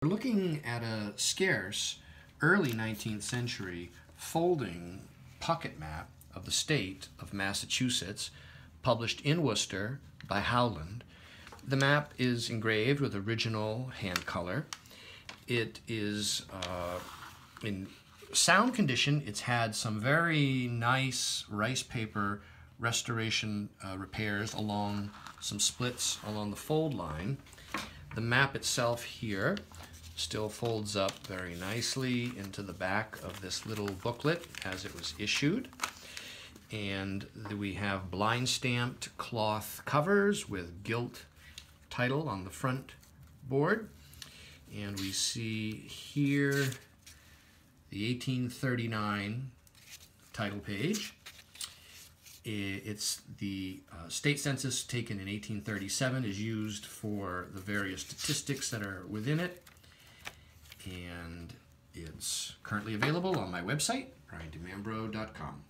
We're looking at a scarce, early 19th century folding pocket map of the state of Massachusetts, published in Worcester by Howland. The map is engraved with original hand color. It is in sound condition. It's had some very nice rice paper restoration repairs along some splits along the fold line. The map itself here still folds up very nicely into the back of this little booklet as it was issued. And we have blind stamped cloth covers with gilt title on the front board. And we see here the 1839 title page. It's the state census taken in 1837 is used for the various statistics that are within it. And it's currently available on my website, briandemambro.com.